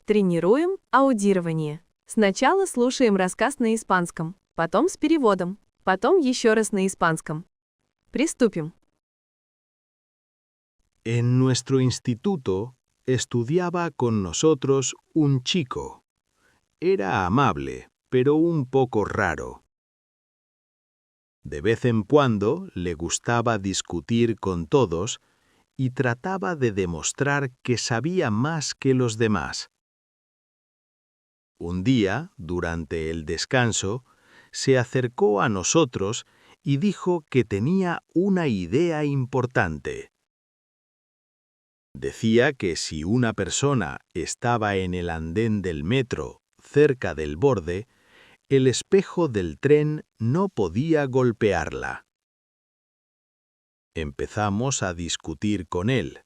Тренируем аудирование. Сначала слушаем рассказ на испанском, потом с переводом, потом еще раз на испанском. Приступим. En nuestro instituto estudiaba con nosotros un chico. Era amable, pero un poco raro. De vez en cuando le gustaba discutir con todos y trataba de demostrar que sabía más que los demás. Un día, durante el descanso, se acercó a nosotros y dijo que tenía una idea importante. Decía que si una persona estaba en el andén del metro, cerca del borde, el espejo del tren no podía golpearla. Empezamos a discutir con él.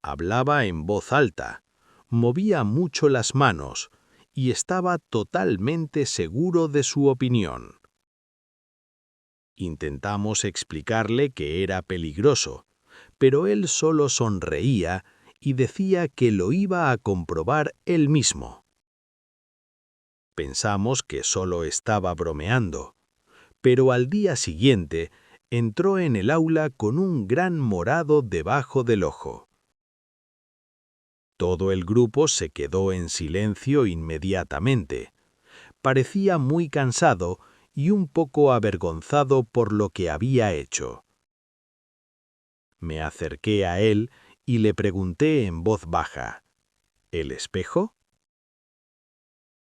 Hablaba en voz alta, movía mucho las manos y estaba totalmente seguro de su opinión. Intentamos explicarle que era peligroso, pero él solo sonreía y decía que lo iba a comprobar él mismo. Pensamos que solo estaba bromeando, pero al día siguiente entró en el aula con un gran morado debajo del ojo. Todo el grupo se quedó en silencio inmediatamente. Parecía muy cansado y un poco avergonzado por lo que había hecho. Me acerqué a él y le pregunté en voz baja, ¿el espejo?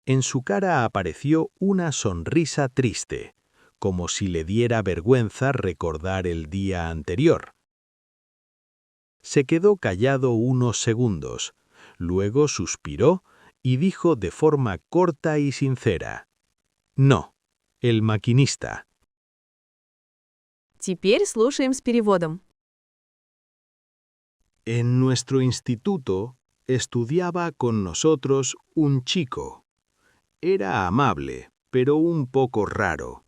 En su cara apareció una sonrisa triste, como si le diera vergüenza recordar el día anterior. Se quedó callado unos segundos, luego suspiró y dijo de forma corta y sincera, «No, el maquinista». Теперь слушаем с переводом. En nuestro instituto estudiaba con nosotros un chico. Era amable, pero un poco raro.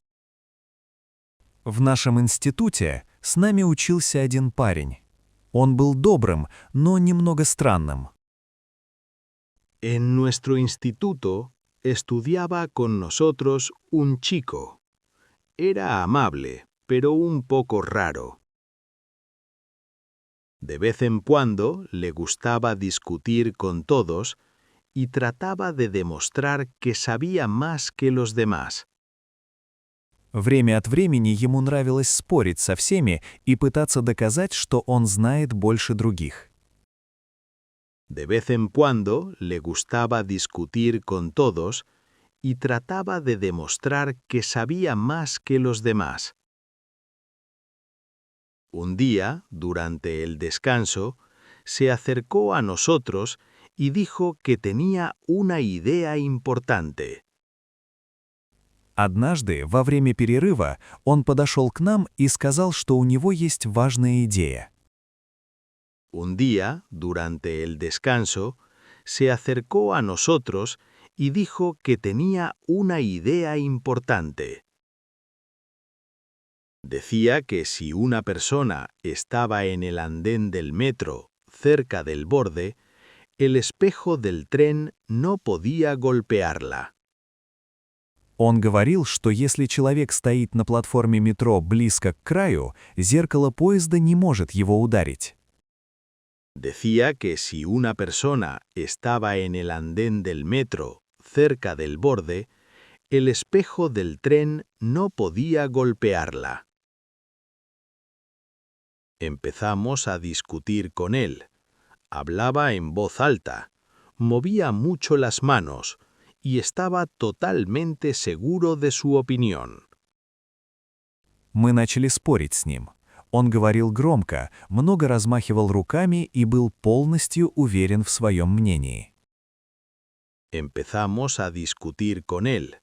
В нашем институте с нами учился один парень. Он был добрым, но немного странным. En nuestro instituto estudiaba con nosotros un chico. Era amable, pero un poco raro. De vez en cuando le gustaba discutir con todos y trataba de demostrar que sabía más que los demás. Время от времени ему нравилось спорить со всеми и пытаться доказать, что он знает больше других. De vez en cuando le gustaba discutir con todos y trataba de demostrar que sabía más que los demás. Un día, durante el descanso, se acercó a nosotros y dijo que tenía una idea importante. Однажды, во время перерыва, он подошел к нам и сказал, что у него есть важная идея. Un día, durante el descanso, se acercó a nosotros y dijo que tenía una idea importante. Decía que si una persona estaba en el andén del metro, cerca del borde, el espejo del tren no podía golpearla. Он говорил, что если человек стоит на платформе метро близко к краю, зеркало поезда не может его ударить. Decía que si una persona estaba en el andén del metro, cerca del borde, el espejo del tren no podía golpearla. Empezamos a discutir con él. Hablaba en voz alta, movía mucho las manos y estaba totalmente seguro de su opinión. Мы начали спорить с ним. Он говорил громко, много размахивал руками и был полностью уверен в своем мнении. Empezamos a discutir con él.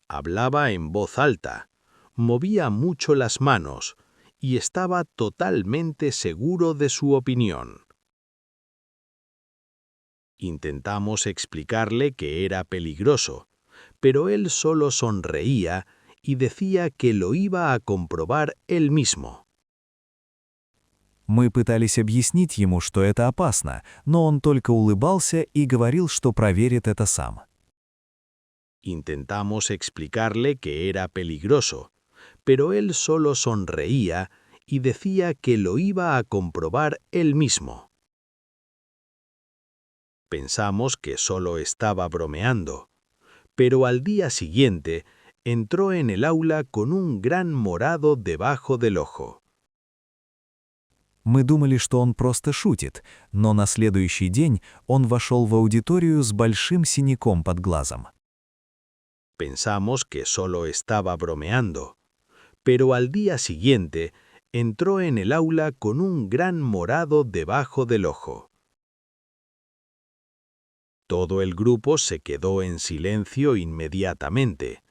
Hablaba en voz alta, movía mucho las manos y estaba totalmente seguro de su opinión. Intentamos explicarle que era peligroso, pero él solo sonreía y decía que lo iba a comprobar él mismo. Мы пытались объяснить ему, что это опасно, но он только улыбался и говорил, что проверит это сам. Intentamos explicarle que era peligroso, pero él solo sonreía y decía que lo iba a comprobar él mismo. Pensamos que solo estaba bromeando, pero al día siguiente entró en el aula con un gran morado debajo del ojo. Мы думали, что он просто шутит, но на следующий день он вошел в аудиторию с большим синяком под глазом. Pensamos que solo estaba bromeando, pero al día siguiente entró en el aula con un gran morado debajo del ojo. Todo el grupo se quedó en silencio inmediatamente.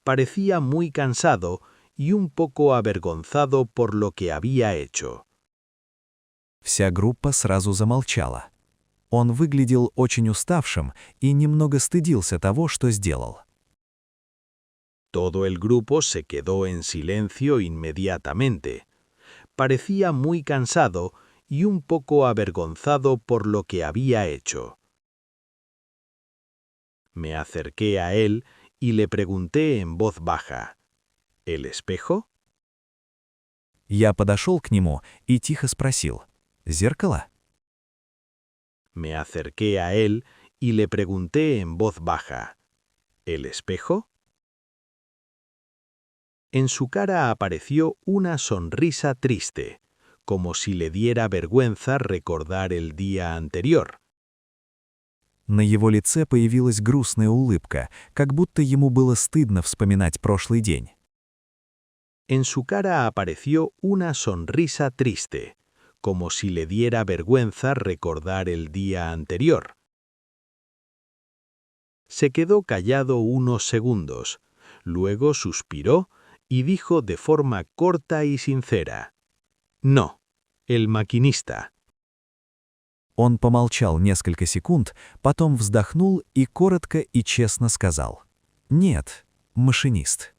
Parecía muy cansado y un poco avergonzado por lo que había hecho. Вся группа сразу замолчала. Он выглядел очень уставшим и немного стыдился того, что сделал. Todo el grupo se quedó en silencio inmediatamente. Parecía muy cansado y un poco avergonzado por lo que había hecho. Me acerqué a él y le pregunté en voz baja, ¿el espejo? Я подошел к нему и тихо спросил: «Зеркало?» Me acerqué a él y le pregunté en voz baja, ¿el espejo? En su cara apareció una sonrisa triste, como si le diera vergüenza recordar el día anterior. На его лице появилась грустная улыбка, как будто ему было стыдно вспоминать прошлый день. En su cara apareció una sonrisa triste, como si le diera vergüenza recordar el día anterior. Se quedó callado unos segundos, luego suspiró y dijo de forma corta y sincera, «No, el maquinista». Он помолчал несколько секунд, потом вздохнул и коротко и честно сказал: «Нет, машинист».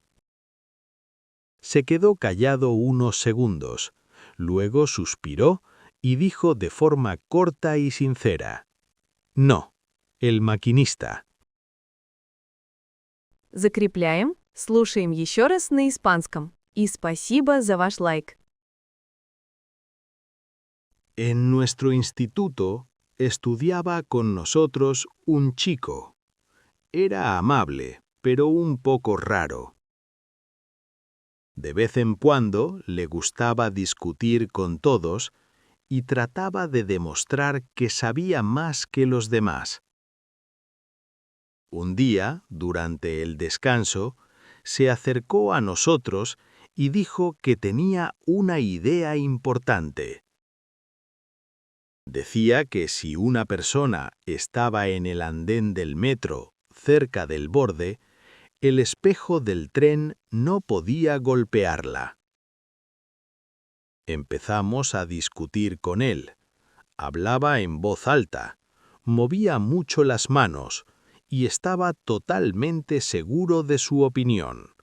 Se quedó callado unos segundos, luego suspiró y dijo de forma corta y sincera, «No, el maquinista». Закрепляем, слушаем еще раз на испанском. И спасибо за ваш лайк. En nuestro instituto estudiaba con nosotros un chico. Era amable, pero un poco raro. De vez en cuando le gustaba discutir con todos y trataba de demostrar que sabía más que los demás. Un día, durante el descanso, se acercó a nosotros y dijo que tenía una idea importante. Decía que si una persona estaba en el andén del metro, cerca del borde, el espejo del tren no podía golpearla. Empezamos a discutir con él. Hablaba en voz alta, movía mucho las manos y estaba totalmente seguro de su opinión.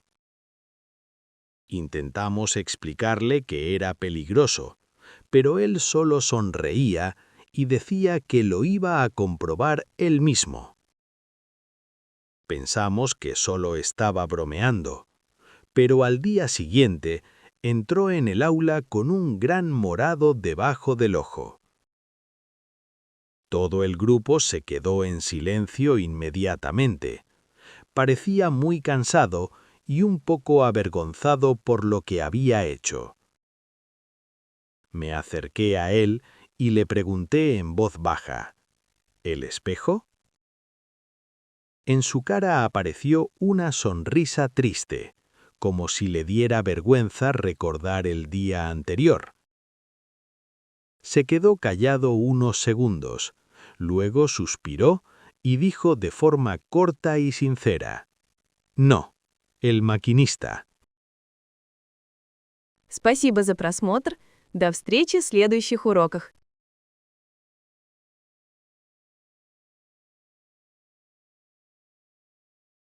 Intentamos explicarle que era peligroso, pero él solo sonreía y decía que lo iba a comprobar él mismo. Pensamos que solo estaba bromeando, pero al día siguiente entró en el aula con un gran morado debajo del ojo. Todo el grupo se quedó en silencio inmediatamente. Parecía muy cansado y un poco avergonzado por lo que había hecho. Me acerqué a él y le pregunté en voz baja, ¿el espejo? En su cara apareció una sonrisa triste, como si le diera vergüenza recordar el día anterior. Se quedó callado unos segundos, luego suspiró y dijo de forma corta y sincera, «No, el maquinista». Спасибо за просмотр. До встречи в следующих уроках.